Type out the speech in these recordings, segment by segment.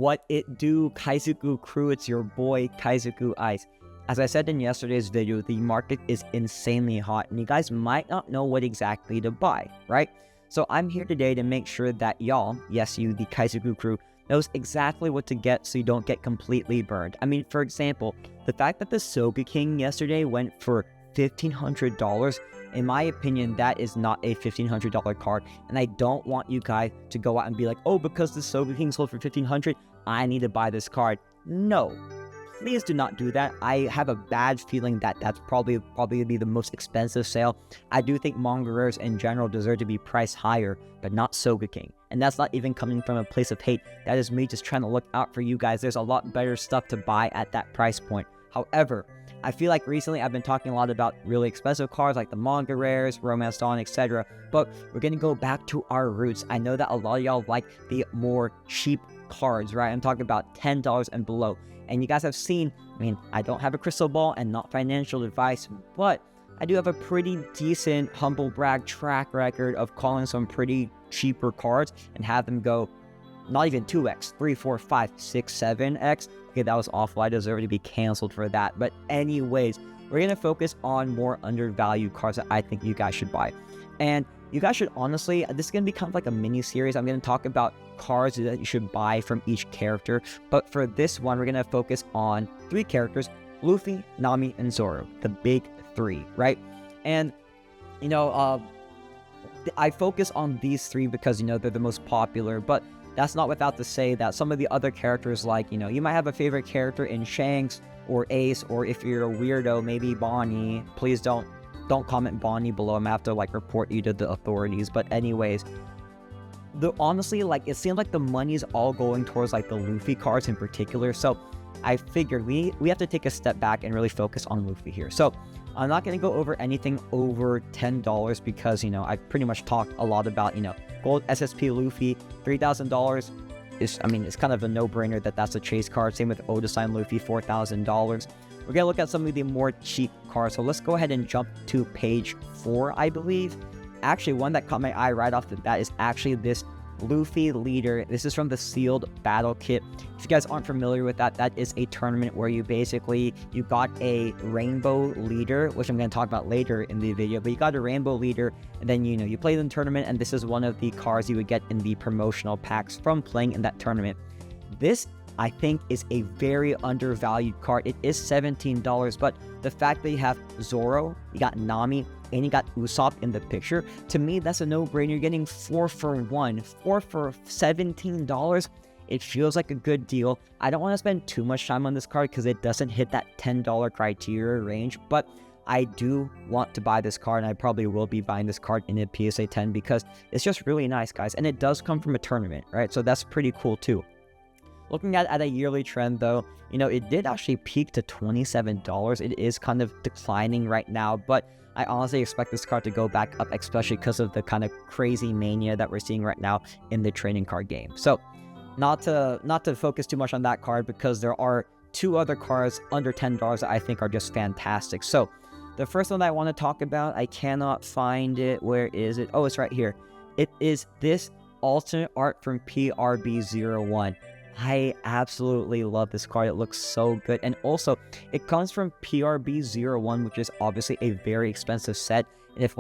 What it do, Kaizoku crew? It's your boy Kaizoku Ice. As I said in yesterday's video, the market is insanely hot and you guys might not know what exactly to buy, right? So I'm here today to make sure that y'all, yes you, the Kaizoku crew, knows exactly what to get so you don't get completely burned. I mean, for example, the fact that the Soga King yesterday went for $1,500, in my opinion, that is not a $1,500 card, and I don't want you guys to go out and be like, oh, because the Soga King sold for $1,500, I need to buy this card. No, please do not do that. I have a bad feeling that that's probably going to be the most expensive sale. I do think manga rares in general deserve to be priced higher, but not Soga King. And that's not even coming from a place of hate. That is me just trying to look out for you guys. There's a lot better stuff to buy at that price point. However, I feel like recently I've been talking a lot about really expensive cards like the manga rares, Romance Dawn, etc. But we're going to go back to our roots. I know that a lot of y'all like the more cheap cards, right? I'm talking about $10 and below. And you guys have seen, I mean, I don't have a crystal ball and not financial advice, but I do have a pretty decent humble brag track record of calling some pretty cheaper cards and have them go not even 2x, 3, 4, 5, 6, 7x. Okay, that was awful. I deserve to be canceled for that. But anyways, we're going to focus on more undervalued cards that I think you guys should buy. And you guys should honestly, this is going to be kind of like a mini series. I'm going to talk about cards that you should buy from each character. But for this one, we're going to focus on 3 characters, Luffy, Nami, and Zoro, the big 3, right? And, you know, I focus on these 3 because, you know, they're the most popular, but that's not without to say that some of the other characters, like, you know, you might have a favorite character in Shanks or Ace, or if you're a weirdo, maybe Bonnie. Please don't comment Bonnie below. I'm gonna have to, like, report you to the authorities. But anyways, honestly, like, it seems like the money's all going towards, like, the Luffy cards in particular. So I figured we have to take a step back and really focus on Luffy here. So I'm not going to go over anything over $10 because, you know, I've pretty much talked a lot about, you know, gold SSP Luffy, $3,000 is, I mean, it's kind of a no-brainer that that's a chase card. Same with Oda Sign Luffy, $4,000. We're going to look at some of the more cheap cards. So let's go ahead and jump to page 4, I believe. Actually, one that caught my eye right off the bat is actually this Luffy leader. This is from the sealed battle kit. If you guys aren't familiar with that, that is a tournament where you got a rainbow leader, which I'm going to talk about later in the video, but you got a rainbow leader, and then, you know, you play in the tournament, and this is one of the cards you would get in the promotional packs from playing in that tournament. This, I think, is a very undervalued card. It is $17, but the fact that you have Zoro, you got Nami, and you got Usopp in the picture, to me, that's a no-brainer. You're getting 4 for 1. 4 for $17. It feels like a good deal. I don't want to spend too much time on this card because it doesn't hit that $10 criteria range, but I do want to buy this card, and I probably will be buying this card in a PSA 10 because it's just really nice, guys. And it does come from a tournament, right? So that's pretty cool too. Looking at a yearly trend, though, you know, it did actually peak to $27. It is kind of declining right now, but I honestly expect this card to go back up, especially because of the kind of crazy mania that we're seeing right now in the trading card game. So not to focus too much on that card because there are 2 other cards under $10 that I think are just fantastic. So the first one that I want to talk about, I cannot find it. Where is it? Oh, it's right here. It is this alternate art from PRB01. I absolutely love this card. It looks so good. And also, it comes from PRB01, which is obviously a very expensive set. And if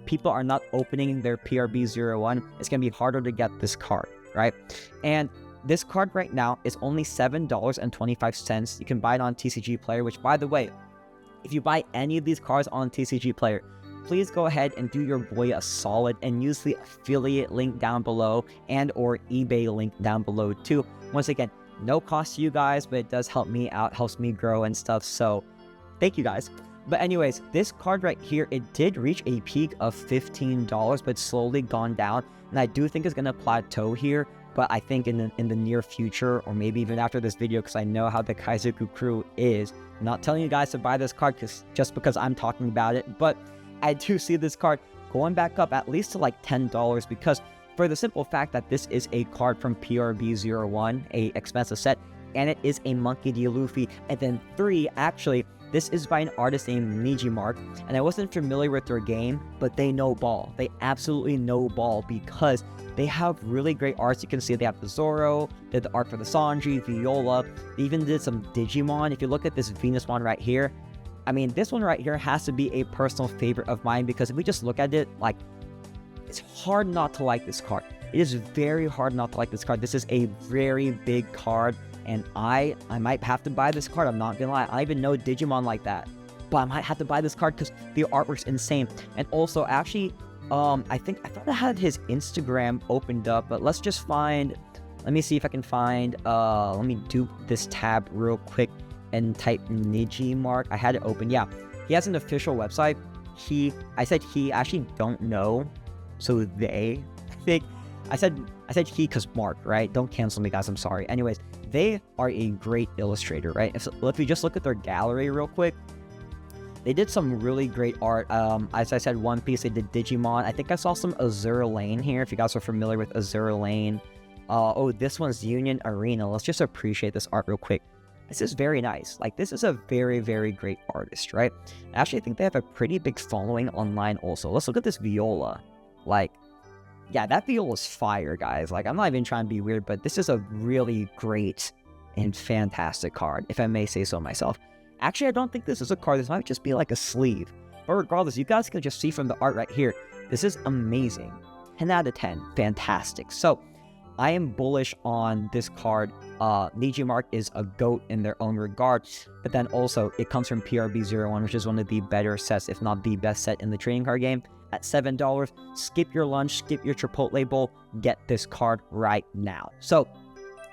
people are not opening their PRB01, it's going to be harder to get this card, right? And this card right now is only $7.25. You can buy it on TCG Player, which, by the way, if you buy any of these cards on TCG Player, please go ahead and do your boy a solid and use the affiliate link down below and or eBay link down below too. Once again, no cost to you guys, but it does help me out, helps me grow and stuff. So thank you guys. But anyways, this card right here, it did reach a peak of $15, but slowly gone down. And I do think it's going to plateau here. But I think in the near future, or maybe even after this video, because I know how the Kaizoku crew is, I'm not telling you guys to buy this card just because I'm talking about it, but I do see this card going back up at least to like $10 because for the simple fact that this is a card from PRB01, a expensive set, and it is a Monkey D. Luffy. And then 3, actually, This is by an artist named Nijimark, and I wasn't familiar with their game, but they know ball. They absolutely know ball because they have really great arts. You can see they have the Zoro, they have the art for the Sanji, Viola. They even did some Digimon. If you look at this Venus one right here, I mean, this one right here has to be a personal favorite of mine because if we just look at it, like, it's hard not to like this card. It is very hard not to like this card. This is a very big card, and I might have to buy this card. I'm not gonna lie. I don't even know Digimon like that, but I might have to buy this card because the artwork's insane. And also, actually, I thought I had his Instagram opened up, but let's just find. Let me see if I can find. Let me do this tab real quick and type Nijimark. I had it open. Yeah, he has an official website. I said he. I actually don't know. So they, I think, I said he because Mark, right? Don't cancel me, guys. I'm sorry. Anyways, they are a great illustrator, right? If we just look at their gallery real quick, they did some really great art. As I said, One Piece, they did Digimon. I think I saw some Azure Lane here, if you guys are familiar with Azure Lane. Oh, this one's Union Arena. Let's just appreciate this art real quick. This is very nice. Like, this is a very, very great artist, right? Actually, I think they have a pretty big following online also. Let's look at this Viola. Like, yeah, that Viola is fire, guys. Like, I'm not even trying to be weird, but this is a really great and fantastic card, if I may say so myself. Actually, I don't think this is a card. This might just be like a sleeve. But regardless, you guys can just see from the art right here. This is amazing. 10 out of 10. Fantastic. So, I am bullish on this card. Nijimark is a GOAT in their own regard, but then also it comes from PRB01, which is one of the better sets, if not the best set in the trading card game. At $7, skip your lunch, skip your Chipotle bowl, get this card right now. So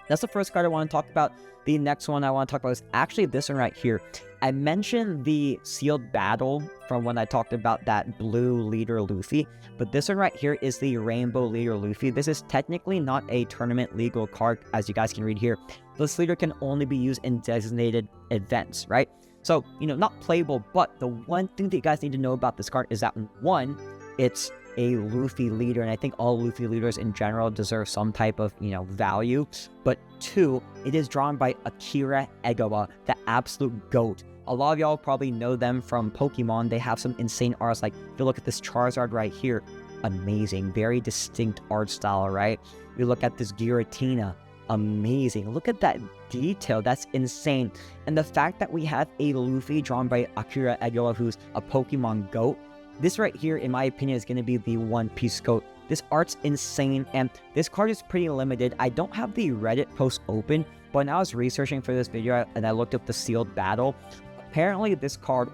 that's the first card I want to talk about. The next one I want to talk about is actually this one right here. I mentioned the sealed battle from when I talked about that blue leader Luffy, but this one right here is the rainbow leader Luffy. This is technically not a tournament legal card, as you guys can read here. This leader can only be used in designated events, right? So, you know, not playable, but the one thing that you guys need to know about this card is that, one, it's a Luffy leader, and I think all Luffy leaders in general deserve some type of, you know, value. But two, it is drawn by Akira Egawa, the absolute GOAT. A lot of y'all probably know them from Pokemon. They have some insane arts. Like, if you look at this Charizard right here, amazing, very distinct art style, right? You look at this Giratina, amazing. Look at that detail, that's insane. And the fact that we have a Luffy drawn by Akira Egawa, who's a Pokemon GOAT, this right here, in my opinion, is going to be the One Piece GOAT. This art's insane, and this card is pretty limited. I don't have the Reddit post open, but when I was researching for this video and I looked up the sealed battle, apparently this card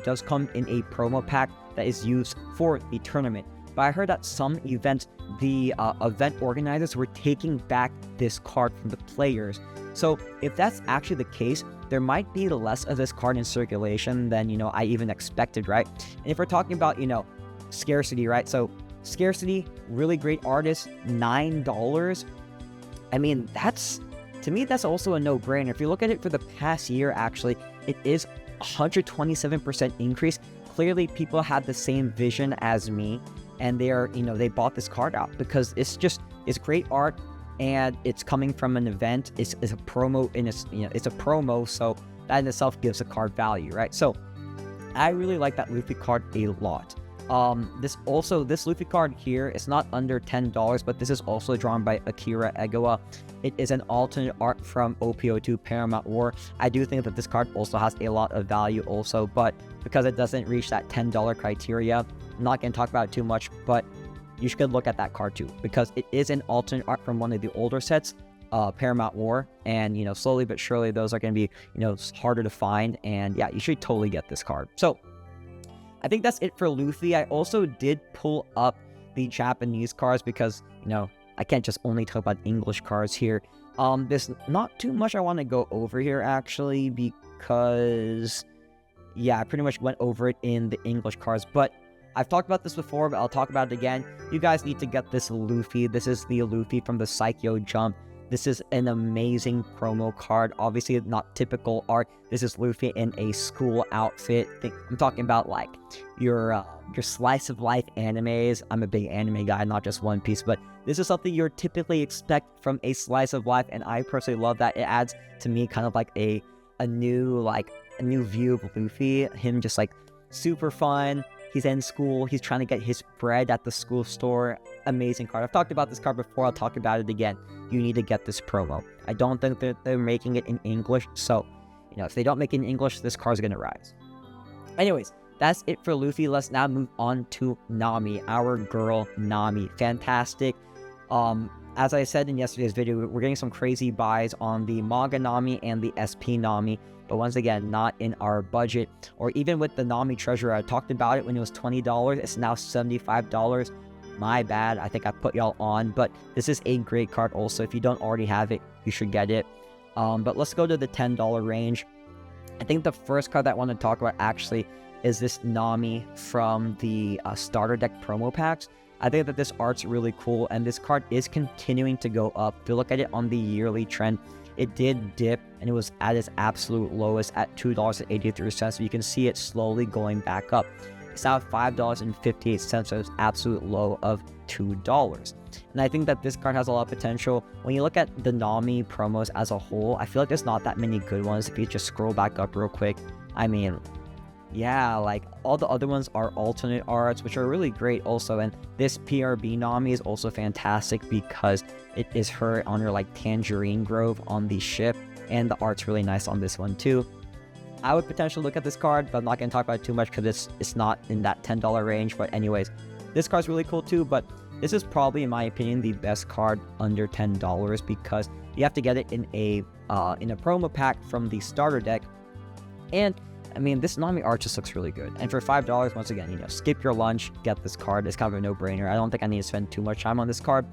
does come in a promo pack that is used for the tournament. But I heard that some events, the event organizers were taking back this card from the players. So if that's actually the case, there might be less of this card in circulation than, you know, I even expected, right? And if we're talking about, you know, scarcity, right? So scarcity, really great artist, $9. I mean, to me, that's also a no-brainer. If you look at it for the past year, actually, it is 127% increase. Clearly, people had the same vision as me, and they bought this card out because it's great art, and it's coming from an event. It's a promo, it's a promo, so that in itself gives a card value, right? So I really like that Luffy card a lot. This Luffy card here is not under $10, but this is also drawn by Akira Egawa. It is an alternate art from OPO2 Paramount War. I do think that this card also has a lot of value also, but because it doesn't reach that $10 criteria, I'm not going to talk about it too much, but you should look at that card too, because it is an alternate art from one of the older sets, Paramount War, and, you know, slowly but surely those are going to be, you know, harder to find, and yeah, you should totally get this card. So I think that's it for Luffy. I also did pull up the Japanese cards because, you know, I can't just only talk about English cards here. There's not too much I want to go over here, actually, because, yeah, I pretty much went over it in the English cards, but I've talked about this before, but I'll talk about it again. You guys need to get this Luffy. This is the Luffy from the Psycho Jump. This is an amazing promo card. Obviously, not typical art. This is Luffy in a school outfit. I'm talking about like your slice of life animes. I'm a big anime guy, not just One Piece, but this is something you're typically expect from a slice of life, and I personally love that. It adds to me kind of like a new like a new view of Luffy, him just like super fun. He's in school, he's trying to get his bread at the school store. Amazing card. I've talked about this card before, I'll talk about it again. You need to get this promo. I don't think that they're making it in English, so, you know, if they don't make it in English, this card's gonna rise. Anyways, that's it for Luffy. Let's now move on to Nami, our girl Nami. Fantastic. As I said in yesterday's video, we're getting some crazy buys on the manga Nami and the SP Nami, but once again, not in our budget. Or even with the Nami Treasure, I talked about it when it was $20. It's now $75. My bad. I think I put y'all on, but this is a great card also. If you don't already have it, you should get it. But let's go to the $10 range. I think the first card that I want to talk about actually is this Nami from the starter deck promo packs. I think that this art's really cool, and this card is continuing to go up. If you look at it on the yearly trend, it did dip, and it was at its absolute lowest at $2.83, so you can see it slowly going back up. It's now at $5.58, so it's absolute low of $2. And I think that this card has a lot of potential. When you look at the Nami promos as a whole, I feel like there's not that many good ones. If you just scroll back up real quick, I mean, yeah, like all the other ones are alternate arts, which are really great also. And this PRB Nami is also fantastic because it is her on her like Tangerine Grove on the ship, and the art's really nice on this one too. I would potentially look at this card, but I'm not going to talk about it too much because it's not in that $10 range. But anyways, this card's really cool too, but this is probably, in my opinion, the best card under $10 because you have to get it in a promo pack from the starter deck. And I mean, this Nami art just looks really good. And for $5, once again, you know, skip your lunch, get this card. It's kind of a no-brainer. I don't think I need to spend too much time on this card.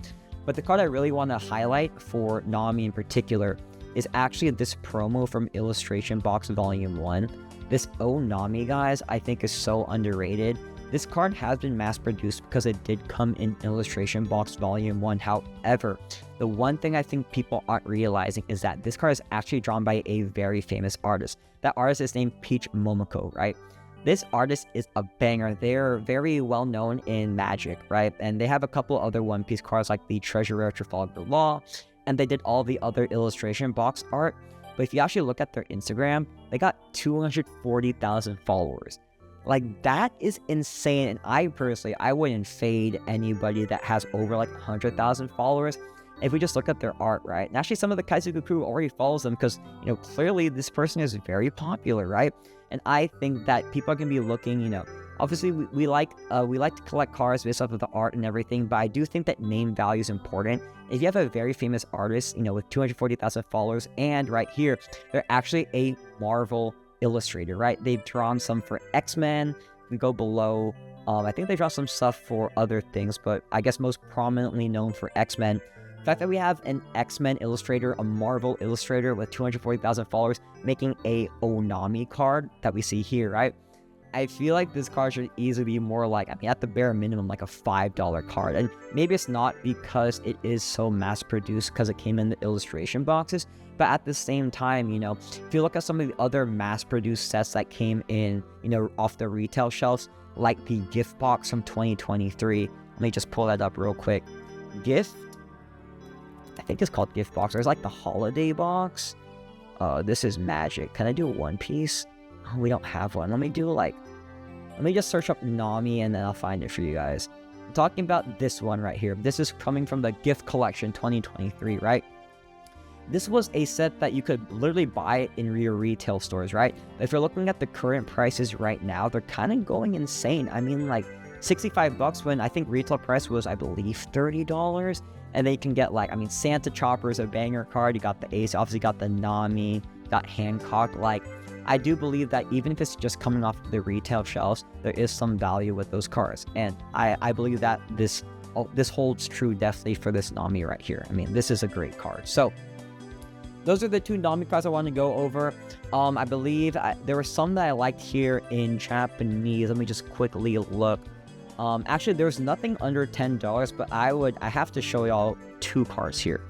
But the card I really want to highlight for Nami in particular is actually this promo from Illustration Box Volume 1. This Oh Nami, guys, I think is so underrated. This card has been mass-produced because it did come in Illustration Box Volume 1. However, the one thing I think people aren't realizing is that this card is actually drawn by a very famous artist. That artist is named Peach Momoko, right? This artist is a banger. They're very well known in Magic, right? And they have a couple other One Piece cards like the Treasure Rare Trafalgar Law, and they did all the other Illustration Box art. But if you actually look at their Instagram, they got 240,000 followers. Like, that is insane. And I personally, I wouldn't fade anybody that has over like 100,000 followers. If we just look at their art, right? And actually some of the Kaizoku crew already follows them because, you know, clearly this person is very popular, right? And I think that people are going to be looking, you know, obviously we like to collect cards based off of the art and everything, but I do think that name value is important. If you have a very famous artist, you know, with 240,000 followers, and right here, they're actually a Marvel illustrator, right? They've drawn some for X-Men. We go below, I think they draw some stuff for other things, but I guess most prominently known for X-Men. The fact that we have an X-Men illustrator, a Marvel illustrator with 240,000 followers making a Onami card that we see here, right? I feel like this card should easily be more like, I mean, at the bare minimum, like a $5 card. And maybe it's not because it is so mass-produced because it came in the illustration boxes, but at the same time, you know, if you look at some of the other mass-produced sets that came in, you know, off the retail shelves, like the gift box from 2023. Let me just pull that up real quick. I think it's called gift box. There's like the holiday box. This is Magic. Can I do a One Piece? Oh, we don't have one. Let me just search up Nami and then I'll find it for you guys. I'm talking about this one right here. This is coming from the gift collection 2023, right? This was a set that you could literally buy in your retail stores, right? If you're looking at the current prices right now, they're kind of going insane. I mean, like $65 when I think retail price was, I believe, $30. And then you can get like, I mean, Santa Chopper is a banger card. You got the Ace, obviously got the Nami, you got Hancock. Like, I do believe that even if it's just coming off the retail shelves, there is some value with those cards. And I believe that this holds true definitely for this Nami right here. I mean, this is a great card. So those are the two Nami cards I want to go over. I believe there were some that I liked here in Japanese. Let me just quickly look. Actually, there's nothing under $10, but I have to show y'all two cards here.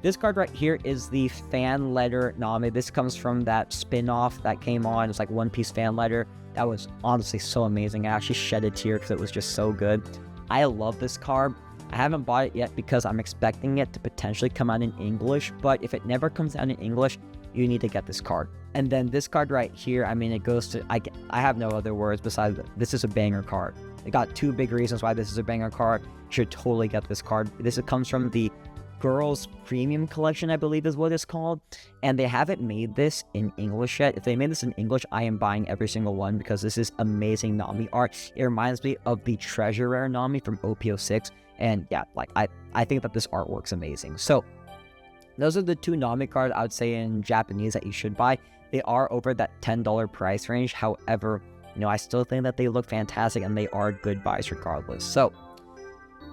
This card right here is the fan letter Nami. This comes from that spin-off that came on. It's like One Piece fan letter. That was honestly so amazing. I actually shed a tear because it was just so good. I love this card. I haven't bought it yet because I'm expecting it to potentially come out in English, but if it never comes out in English, you need to get this card. And then this card right here, I mean, it goes to, I have no other words besides this is a banger card. I got 2 big reasons why this is a banger card. You should totally get this card. This comes from the Girls Premium Collection, I believe is what it's called. And they haven't made this in English yet. If they made this in English, I am buying every single one because this is amazing Nami art. It reminds me of the Treasure Rare Nami from OP06. And yeah, like I think that this artwork's amazing. So those are the 2 Nami cards I would say in Japanese that you should buy. They are over that $10 price range. However, you know, I still think that they look fantastic and they are good buys regardless. So,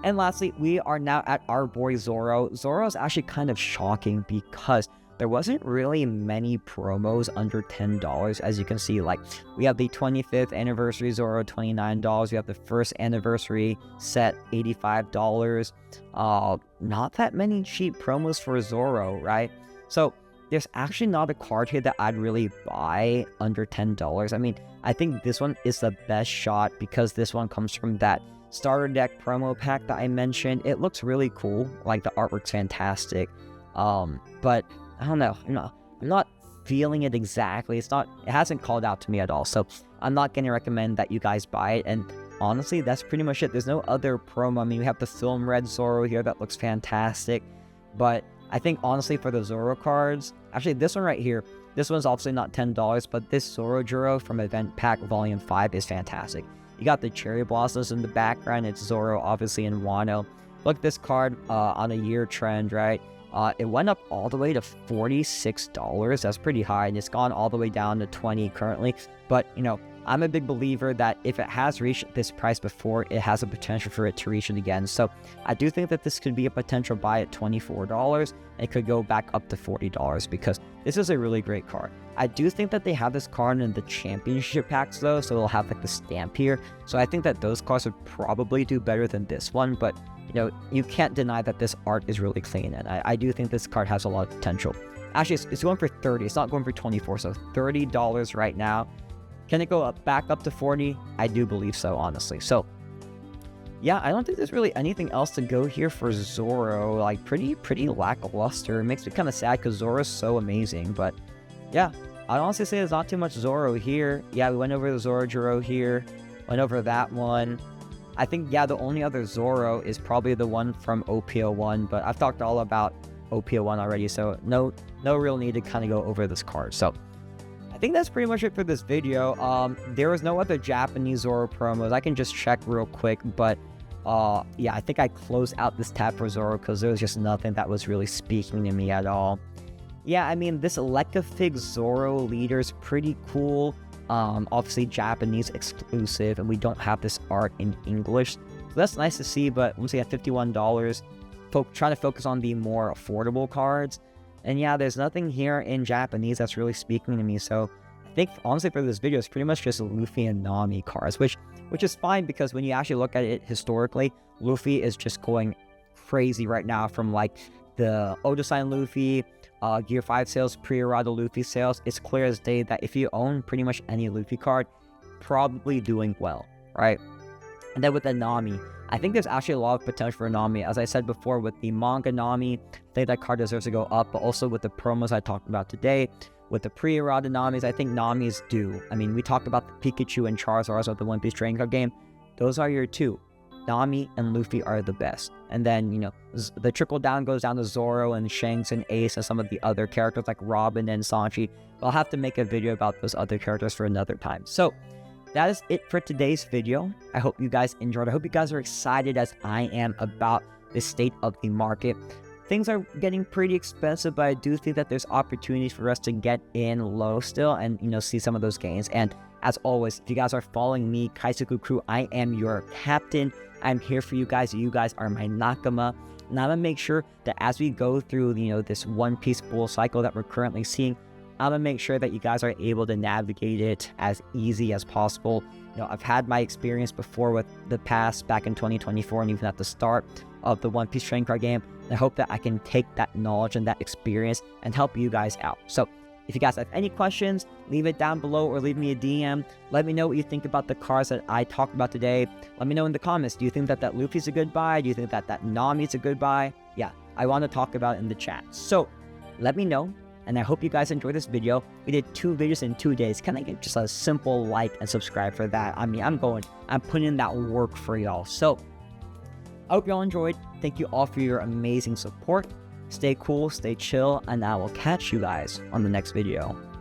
and lastly, we are now at our boy Zoro. Zoro is actually kind of shocking because there wasn't really many promos under $10. As you can see, like we have the 25th anniversary Zoro, $29. We have the 1st anniversary set, $85. Not that many cheap promos for Zoro, right? So there's actually not a card here that I'd really buy under $10. I mean, I think this one is the best shot because this one comes from that starter deck promo pack that I mentioned. It looks really cool. Like the artwork's fantastic. But I don't know. I'm not feeling it exactly. It hasn't called out to me at all. So I'm not going to recommend that you guys buy it. And honestly, that's pretty much it. There's no other promo. I mean, we have the Film Red Zoro here that looks fantastic. But I think honestly for the Zoro cards, actually this one right here, this one's obviously not $10, but this Zoro Juro from Event Pack Volume 5 is fantastic. You got the cherry blossoms in the background. It's Zoro, obviously, in Wano. Look at this card on a year trend, right? It went up all the way to $46. That's pretty high, and it's gone all the way down to $20 currently. But, you know, I'm a big believer that if it has reached this price before, it has a potential for it to reach it again. So I do think that this could be a potential buy at $24. It could go back up to $40 because this is a really great card. I do think that they have this card in the championship packs though, so it'll have like the stamp here. So I think that those cards would probably do better than this one, but you know, you can't deny that this art is really clean, and I do think this card has a lot of potential. Actually, it's going for $30. It's not going for $24, so $30 right now. Can it go back up to $40? I do believe so, honestly. So, yeah, I don't think there's really anything else to go here for Zoro. Like, pretty lackluster. It makes me kind of sad because Zoro's so amazing. But, yeah, I'd honestly say there's not too much Zoro here. Yeah, we went over the Zoro Juro here. Went over that one. I think, yeah, the only other Zoro is probably the one from OP01. But I've talked all about OP01 already. So, no real need to kind of go over this card. So, I think that's pretty much it for this video. There was no other Japanese Zoro promos. I can just check real quick, but yeah, I think I closed out this tab for Zoro because there was just nothing that was really speaking to me at all. Yeah, I mean, this Lekafig Zoro leader is pretty cool. Obviously Japanese exclusive, and we don't have this art in English. So that's nice to see, but once again, $51. Trying to focus on the more affordable cards. And yeah, there's nothing here in Japanese that's really speaking to me. So I think, honestly, for this video, it's pretty much just Luffy and Nami cards, which is fine because when you actually look at it historically, Luffy is just going crazy right now from like the Oda-sign Luffy, Gear 5 sales, pre-errata Luffy sales. It's clear as day that if you own pretty much any Luffy card, probably doing well, right? And then with the Nami, I think there's actually a lot of potential for Nami. As I said before, with the manga Nami, I think that card deserves to go up, but also with the promos I talked about today, with the pre-errata Namis, I think Nami's due. I mean, we talked about the Pikachu and Charizard of the One Piece trading card game. Those are your two. Nami and Luffy are the best. And then, you know, the trickle down goes down to Zoro and Shanks and Ace and some of the other characters like Robin and Sanji. But I'll have to make a video about those other characters for another time. So, that is it for today's video. I hope you guys enjoyed. I hope you guys are excited as I am about the state of the market. Things are getting pretty expensive, but I do think that there's opportunities for us to get in low still and, you know, see some of those gains. And as always, if you guys are following me, Kaizoku crew, I am your captain. I'm here for you guys. You guys are my nakama. And I'm gonna make sure that as we go through, you know, this One Piece bull cycle that we're currently seeing, I'm gonna make sure that you guys are able to navigate it as easy as possible. You know, I've had my experience before with the past back in 2024 and even at the start of the One Piece trading card game. And I hope that I can take that knowledge and that experience and help you guys out. So if you guys have any questions, leave it down below or leave me a DM. Let me know what you think about the cards that I talked about today. Let me know in the comments. Do you think that Luffy's a good buy? Do you think that Nami's a good buy? Yeah, I want to talk about it in the chat. So let me know. And I hope you guys enjoyed this video. We did 2 videos in 2 days. Can I get just a simple like and subscribe for that? I mean, I'm putting in that work for y'all. So I hope y'all enjoyed. Thank you all for your amazing support. Stay cool, stay chill, and I will catch you guys on the next video.